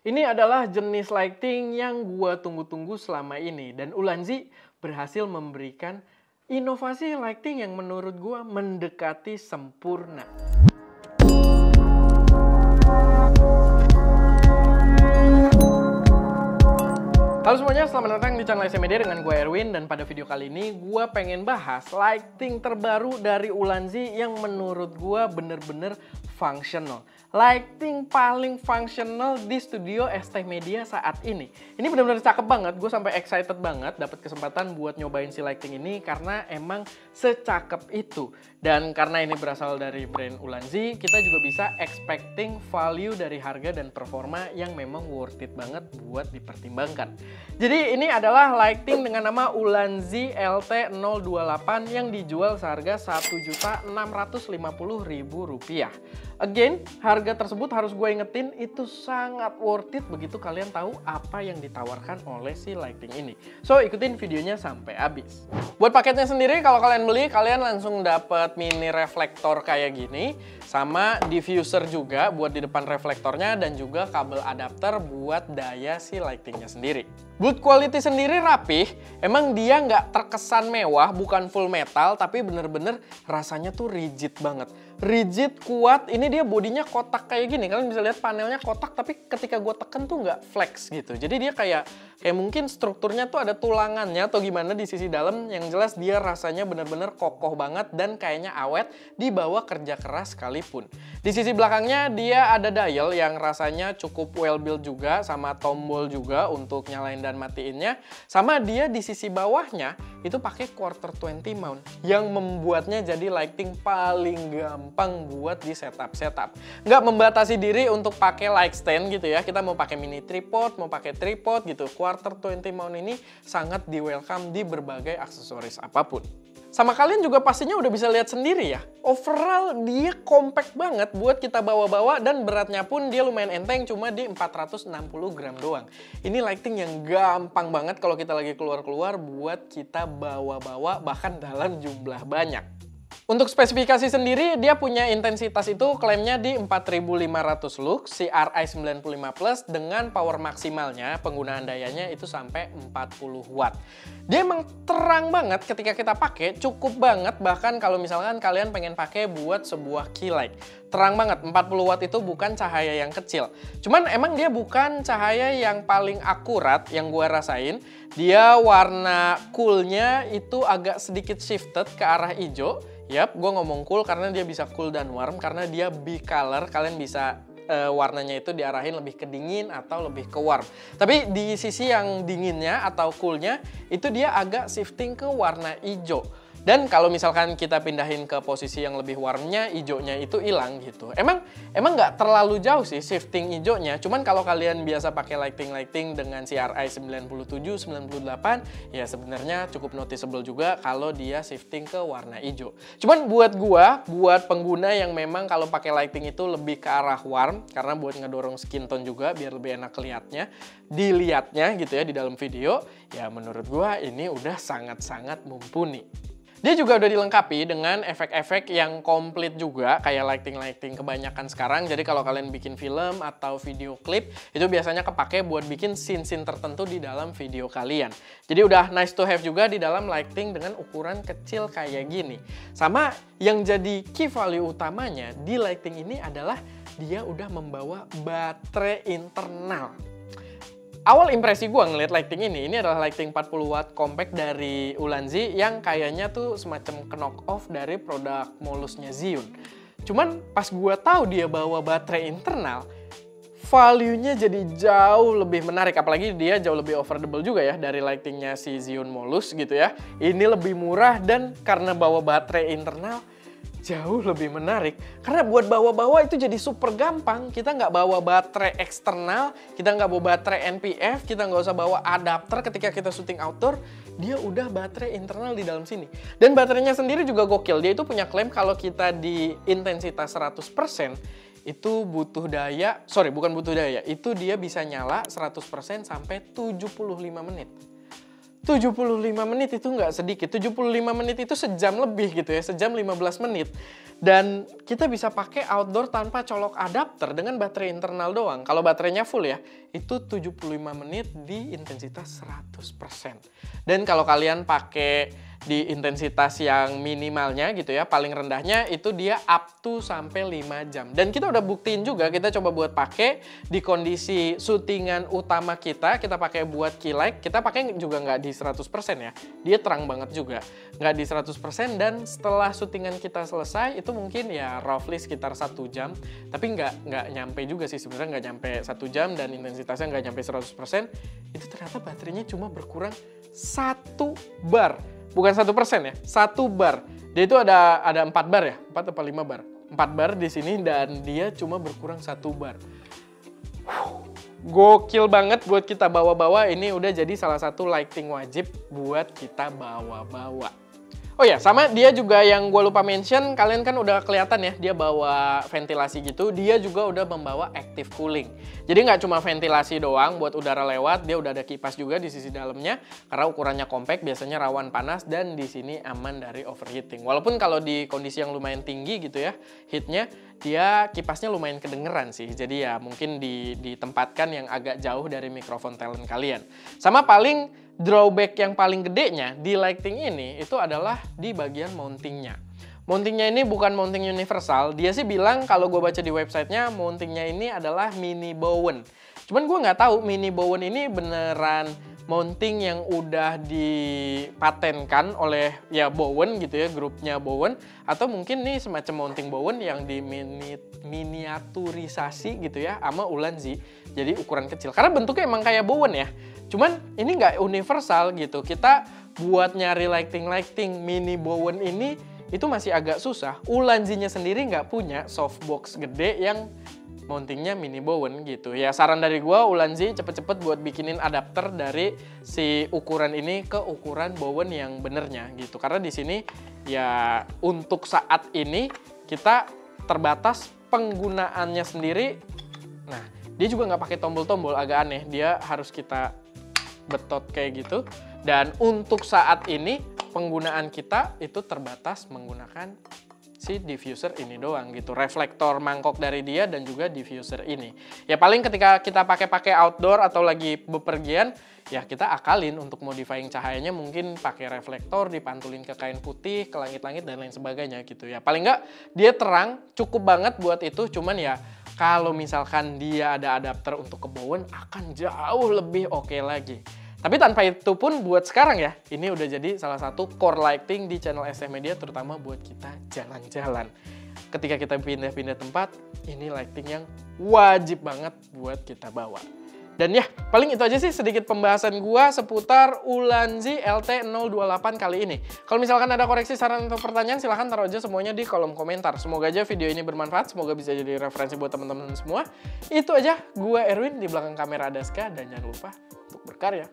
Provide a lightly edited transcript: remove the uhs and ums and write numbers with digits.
Ini adalah jenis lighting yang gua tunggu-tunggu selama ini dan Ulanzi berhasil memberikan inovasi lighting yang menurut gua mendekati sempurna. Halo semuanya, selamat datang di channel SMD dengan gue Erwin, dan pada video kali ini gue pengen bahas lighting terbaru dari Ulanzi yang menurut gue bener-bener functional. Lighting paling functional di studio ST Media saat ini. Ini bener-bener cakep banget, gue sampai excited banget dapat kesempatan buat nyobain si lighting ini karena emang secakep itu. Dan karena ini berasal dari brand Ulanzi, kita juga bisa expecting value dari harga dan performa yang memang worth it banget buat dipertimbangkan. Jadi ini adalah lighting dengan nama Ulanzi LT028 yang dijual seharga Rp1.650.000. Again, harga tersebut harus gue ingetin itu sangat worth it begitu kalian tahu apa yang ditawarkan oleh si lighting ini. So ikutin videonya sampai habis. Buat paketnya sendiri, kalau kalian beli kalian langsung dapat mini reflektor kayak gini, sama diffuser juga buat di depan reflektornya, dan juga kabel adapter buat daya si lightingnya sendiri. Build quality sendiri rapih, emang dia nggak terkesan mewah, bukan full metal, tapi bener-bener rasanya tuh rigid banget. Rigid, kuat, ini dia bodinya kotak kayak gini, kalian bisa lihat panelnya kotak, tapi ketika gue tekan tuh nggak flex gitu. Jadi dia kayak mungkin strukturnya tuh ada tulangannya atau gimana di sisi dalam, yang jelas dia rasanya bener-bener kokoh banget dan kayaknya awet di bawah kerja keras sekalipun. Di sisi belakangnya dia ada dial yang rasanya cukup well built juga, sama tombol juga untuk nyalain dan matiinnya. Sama dia di sisi bawahnya itu pakai quarter 20 mount yang membuatnya jadi lighting paling gampang buat di setup. Nggak membatasi diri untuk pakai light stand gitu ya. Kita mau pakai mini tripod, mau pakai tripod gitu. Quarter 20 mount ini sangat di welcome di berbagai aksesoris apapun. Sama kalian juga pastinya udah bisa lihat sendiri ya. Overall dia compact banget buat kita bawa-bawa, dan beratnya pun dia lumayan enteng, cuma di 460 gram doang. Ini lighting yang gampang banget kalau kita lagi keluar-keluar buat kita bawa-bawa bahkan dalam jumlah banyak. Untuk spesifikasi sendiri, dia punya intensitas itu klaimnya di 4500 lux, CRI 95+, dengan power maksimalnya, penggunaan dayanya itu sampai 40 watt. Dia emang terang banget ketika kita pakai, cukup banget bahkan kalau misalkan kalian pengen pakai buat sebuah key light. Terang banget, 40 watt itu bukan cahaya yang kecil. Cuman emang dia bukan cahaya yang paling akurat yang gue rasain. Dia warna coolnya itu agak sedikit shifted ke arah hijau. Yap, gue ngomong cool karena dia bisa cool dan warm, karena dia bicolor, kalian bisa warnanya itu diarahin lebih ke dingin atau lebih ke warm. Tapi di sisi yang dinginnya atau coolnya itu dia agak shifting ke warna hijau. Dan kalau misalkan kita pindahin ke posisi yang lebih warmnya, hijaunya itu hilang gitu. Emang nggak terlalu jauh sih shifting hijaunya. Cuman kalau kalian biasa pakai lighting dengan CRI 97, 98, ya sebenarnya cukup noticeable juga kalau dia shifting ke warna hijau. Cuman buat pengguna yang memang kalau pakai lighting itu lebih ke arah warm, karena buat ngedorong skin tone juga biar lebih enak dilihatnya gitu ya di dalam video, ya menurut gua ini udah sangat-sangat mumpuni. Dia juga udah dilengkapi dengan efek-efek yang komplit juga, kayak lighting kebanyakan sekarang. Jadi kalau kalian bikin film atau video klip, itu biasanya kepake buat bikin scene-scene tertentu di dalam video kalian. Jadi udah nice to have juga di dalam lighting dengan ukuran kecil kayak gini. Sama yang jadi key value utamanya di lighting ini adalah dia udah membawa baterai internal. Awal impresi gue ngeliat lighting ini adalah lighting 40 watt compact dari Ulanzi yang kayaknya tuh semacam knock off dari produk Molusnya Zhiyun. Cuman pas gue tahu dia bawa baterai internal, value-nya jadi jauh lebih menarik. Apalagi dia jauh lebih affordable juga ya dari lightingnya si Zhiyun Molus gitu ya. Ini lebih murah, dan karena bawa baterai internal jauh lebih menarik, karena buat bawa-bawa itu jadi super gampang. Kita nggak bawa baterai eksternal, kita nggak bawa baterai NPF, kita nggak usah bawa adapter ketika kita syuting outdoor. Dia udah baterai internal di dalam sini. Dan baterainya sendiri juga gokil. Dia itu punya klaim kalau kita di intensitas 100%, itu butuh daya, bukan butuh daya, itu dia bisa nyala 100% sampai 75 menit. 75 menit itu nggak sedikit. 75 menit itu sejam lebih gitu ya, sejam 15 menit. Dan kita bisa pakai outdoor tanpa colok adapter dengan baterai internal doang. Kalau baterainya full ya, itu 75 menit di intensitas 100%. Dan kalau kalian pakai di intensitas yang minimalnya gitu ya, paling rendahnya itu dia up to sampai 5 jam. Dan kita udah buktiin juga, kita coba buat pakai di kondisi syutingan utama kita pakai buat key light, kita pakai juga nggak di 100% ya. Dia terang banget juga, nggak di 100%, dan setelah syutingan kita selesai itu mungkin ya roughly sekitar 1 jam, tapi nggak nyampe juga sih sebenarnya, nggak nyampe 1 jam dan intensitasnya nggak nyampe 100%, itu ternyata baterainya cuma berkurang 1 bar. Bukan 1% ya, 1 bar. Dia itu ada 4 bar ya, 4 atau 5 bar. 4 bar di sini dan dia cuma berkurang 1 bar. Gokil banget buat kita bawa-bawa. Ini udah jadi salah satu lighting wajib buat kita bawa-bawa. Oh ya, sama dia juga yang gue lupa mention, kalian kan udah kelihatan ya, dia bawa ventilasi gitu, dia juga udah membawa active cooling. Jadi nggak cuma ventilasi doang buat udara lewat, dia udah ada kipas juga di sisi dalamnya, karena ukurannya compact, biasanya rawan panas, dan di sini aman dari overheating. Walaupun kalau di kondisi yang lumayan tinggi gitu ya, heatnya, dia kipasnya lumayan kedengeran sih. Jadi ya mungkin ditempatkan yang agak jauh dari mikrofon talent kalian. Sama paling drawback yang paling gedenya di lighting ini itu adalah di bagian mountingnya. Mountingnya ini bukan mounting universal. Dia sih bilang kalau gue baca di websitenya mountingnya ini adalah mini Bowen. Cuman gue nggak tahu mini Bowen ini beneran mounting yang udah dipatenkan oleh ya Bowen gitu ya, grupnya Bowen, atau mungkin nih semacam mounting Bowen yang miniaturisasi gitu ya sama Ulanzi, jadi ukuran kecil. Karena bentuknya emang kayak Bowen ya. Cuman ini nggak universal gitu. Kita buat nyari lighting mini Bowen ini itu masih agak susah. Ulanzinya sendiri nggak punya softbox gede yang mountingnya mini Bowen gitu. Ya saran dari gua, Ulanzi cepet-cepet buat bikinin adapter dari si ukuran ini ke ukuran Bowen yang benernya gitu. Karena di sini ya untuk saat ini kita terbatas penggunaannya sendiri. Nah, dia juga nggak pakai tombol-tombol, agak aneh. Dia harus kita betot kayak gitu. Dan untuk saat ini penggunaan kita itu terbatas menggunakan si diffuser ini doang gitu. Reflektor mangkok dari dia dan juga diffuser ini. Ya paling ketika kita pakai outdoor atau lagi bepergian, ya kita akalin untuk modifying cahayanya, mungkin pakai reflektor dipantulin ke kain putih, ke langit-langit dan lain sebagainya gitu ya. Paling nggak dia terang, cukup banget buat itu. Cuman ya kalau misalkan dia ada adapter untuk ke Bowen akan jauh lebih oke lagi. Tapi tanpa itu pun buat sekarang ya, ini udah jadi salah satu core lighting di channel SF Media, terutama buat kita jalan-jalan. Ketika kita pindah-pindah tempat, ini lighting yang wajib banget buat kita bawa. Dan ya, paling itu aja sih sedikit pembahasan gua seputar Ulanzi LT028 kali ini. Kalau misalkan ada koreksi, saran, atau pertanyaan, silahkan taruh aja semuanya di kolom komentar. Semoga aja video ini bermanfaat, semoga bisa jadi referensi buat teman-teman semua. Itu aja, gua Erwin, di belakang kamera ada Ska, dan jangan lupa untuk berkarya.